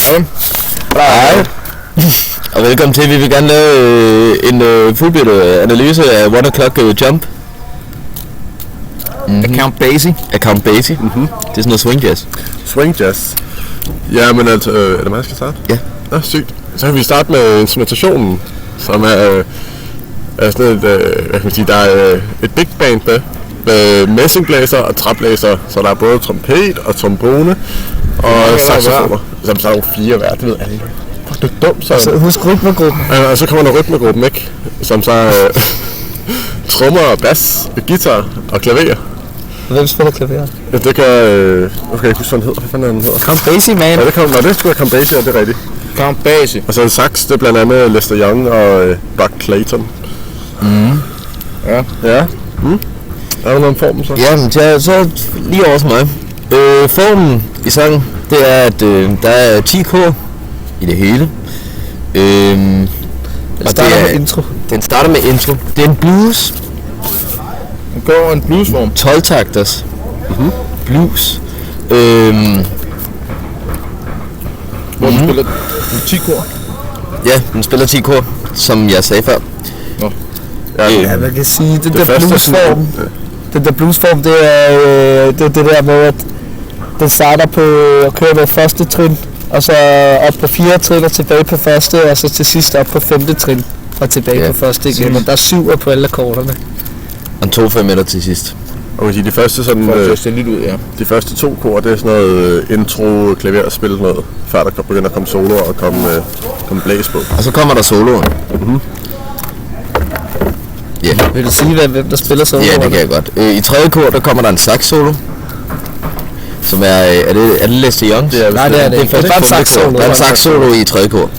Hej. Og velkommen til. Vi vil gerne lave en fuldbyrdet analyse af 1 o'clock jump. Account Basie. Det er sådan noget swing jazz. Swing jazz. Ja, men altså, er det mig, jeg skal starte? Ja. Nå, sygt. Så kan vi starte med instrumentationen, som er sådan et, hvad kan man sige, der er et big band med messingblæser og træblæser, så der er både trompet og trombone og saxofoner. Så er der nogle 4 hver, det ved alle. Fuck, det er dumt, så. Så husk rytmegruppen. Og så kommer der rytmegruppen, ikke? Som så trommer og bas, guitar og klaver. Hvem spiller klaver? Ja, det kan nu skal jeg ikke huske, hvad den hedder. Hvad fanden er den hedder? Account Basie, man. Ja, det skulle være Account Basie, ja, det er rigtigt. Account Basie. Og så en sax, det er blandt andet Lester Young og Buck Clayton. Ja. Ja. Er der noget om formen så? Ja, men så lige over for mig. Formen i sangen, det er, at der er 10 kor i det hele. Den starter med intro. Den starter med intro. Det er en blues. Den går en bluesform. 12-takters. Blues. Hvor den spiller 10 kor. Ja, den spiller 10 kor, som jeg sagde før. Ja, man kan sige, den der første bluesform. Den der bluesform, det er det der med, at den starter på at køre med første trin, og så op på 4 trin og tilbage på første, og så til sidst op på 5. trin og tilbage på første igen. Og der er 7 på alle akkorderne. Og 2-5 meter til sidst. Og man sige, de første sådan, lidt ud, ja. de første 2 kor, det er sådan noget intro, klaverspil, noget, før der begynder at komme solo og komme blæs på. Og så kommer der soloen. Ja. Vil du sige, hvem der spiller solo? Ja, det kan jeg godt. I tredje kor, der kommer der en sax solo. Som er det Lester Young? Nej, det er det ikke. Det er bare en sax solo. Der er en sax solo i tredje kor.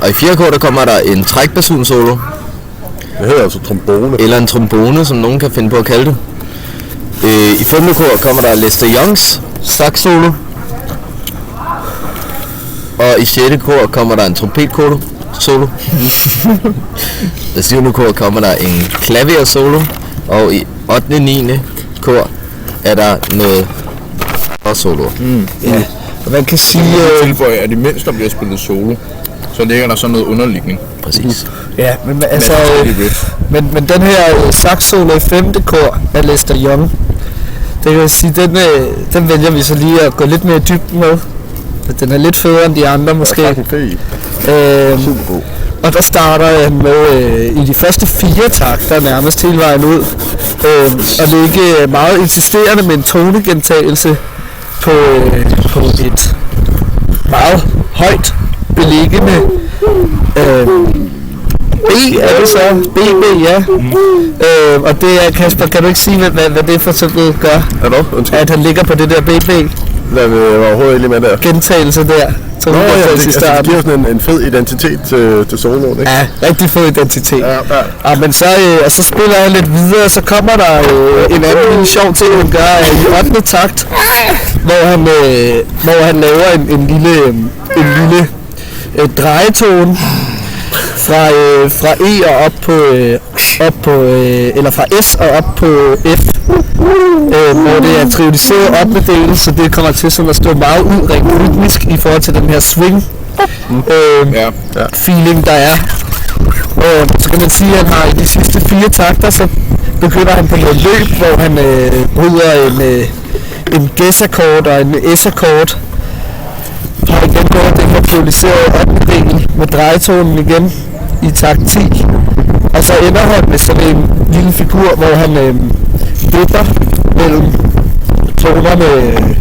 Og i fjerde kor, der kommer der en trækbasun solo. Det hedder altså trombone. Eller en trombone, som nogen kan finde på at kalde det. I femte kor kommer der Lester Youngs sax solo. Og i sjette kor kommer der en trompetkolo solo. I syvende kor kommer der en klaver solo. Og i 8. og 9. kor er der noget solo. Ja. Og man kan sige, at imens der bliver spillet solo, så ligger der sådan noget underligning. Præcis. Ja, men altså, men den her sax solo i 5. kor af Lester Young, det kan jeg sige, den vælger vi så lige at gå lidt mere i dybden med. Den er lidt federe end de andre måske. Og der starter han med i de første 4 takter nærmest hele vejen ud. Og det er ikke meget insisterende med en tonegentagelse på et meget højt beliggende B er det så? BB, ja. Og det er, Kasper, kan du ikke sige, hvad det for eksempel gør? At han ligger på det der BB? Hvad vi var overhovedet egentlig med der? Gentagelse der. Det giver sådan en fed identitet til soloen, ikke? Ja, rigtig fed identitet. Ja. Men så, og så spiller jeg lidt videre, så kommer der en anden lille sjov ting, han gør i 8. takt, hvor han laver en lille drejetone fra E og op på eller fra S og op på F, hvor det er triodiseret 8. del, så det kommer til sådan at stå meget ud rent rytmisk i forhold til den her swing feeling der er. Så kan man sige, at han har i de sidste 4 takter, så begynder han på noget løb, hvor han bryder en gæs-akkord og en S-akkord. Har igen gået den her triodiserede 8. del med drejetonen igen i takt 10. Og så ender han med sådan en lille figur, hvor han vipper mellem tonerne,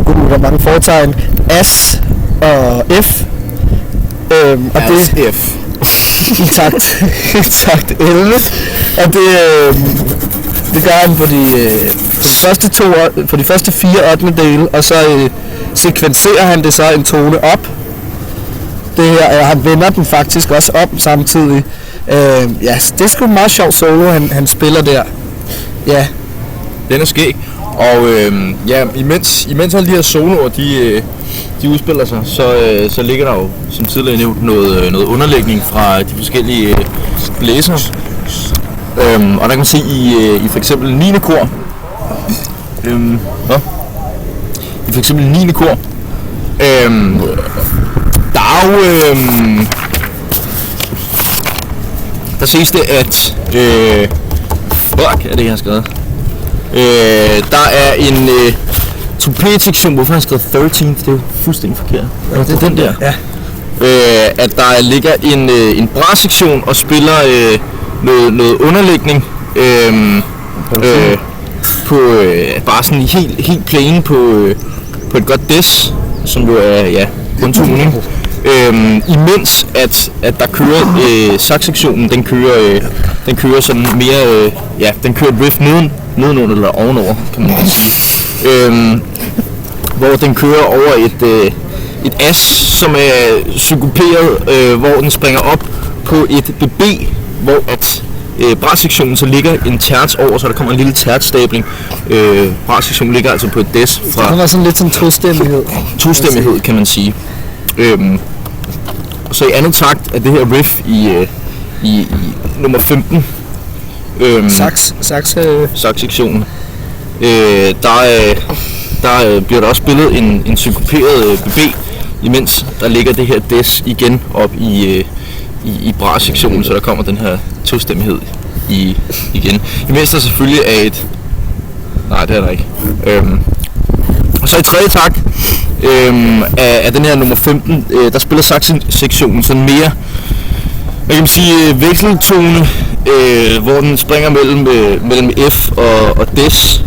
hvor mange fortegn, As og F. Og det F. i takt 11. Og det gør han på de første 4 8. dele, og så sekvenserer han det så en tone op. Det her, han vender den faktisk også op samtidig. Det er sgu en meget sjov solo, han spiller der. Ja. Den er skæg. Og imens alle de her soloer, de udspiller sig, så ligger der jo, som tidligere nævnt, noget underlægning fra de forskellige blæsere. Og der kan man se i for eksempel 9. kor. I for eksempel 9. kor, Der er jo... der ses det, at... fuck, er det, jeg har skrevet? Der er en trompetsektion. Hvorfor har jeg skrevet 13? Det er jo fuldstændig forkert. Ja, det er den der. Ja. At der ligger en brasektion og spiller noget underlægning på bare sådan helt plain på et godt des, som jo er grundtoning. Imens at der kører saxsektionen, den kører sådan mere den kører et riff nedenunder eller ovenover, kan man godt sige. Hvor den kører over et as, som er synkoperet, hvor den springer op på et BB, hvor at bratsektionen så ligger en terts over, så der kommer en lille tertstabling. Bratsektionen ligger altså på et des fra... Det var sådan lidt som tostemmighed. Tostemmighed, kan man sige. Så i andet takt er det her riff i nummer 15. Sax-sektionen. Der bliver der også spillet en synkoperet BB, imens der ligger det her des igen op i bratsektionen, så der kommer den her tostemmighed igen. Imens der selvfølgelig er et... Nej, det er der ikke. Og så i tredje takt af den her nummer 15, der spiller sax-sektionen sådan mere, hvad kan man sige, vekseltone, hvor den springer mellem F og des.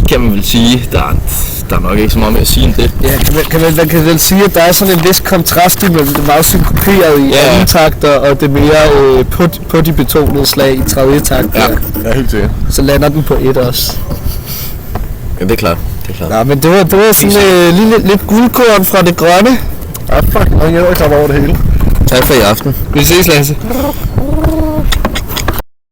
Kan man vel sige, der er nok ikke så meget mere at sige om det. Ja, man kan vel sige, at der er sådan en vis kontrast imellem det meget synkoperet i anden takt og det mere på de betonede slag i tredje takt. Ja, helt sikkert. Så lander den på et også. Ja, det er klart. Ja, men det var sådan lidt guldkorn fra det grønne. Ja, fuck, og jeg er klar over det hele. Tak for i aften. Vi ses, Lasse.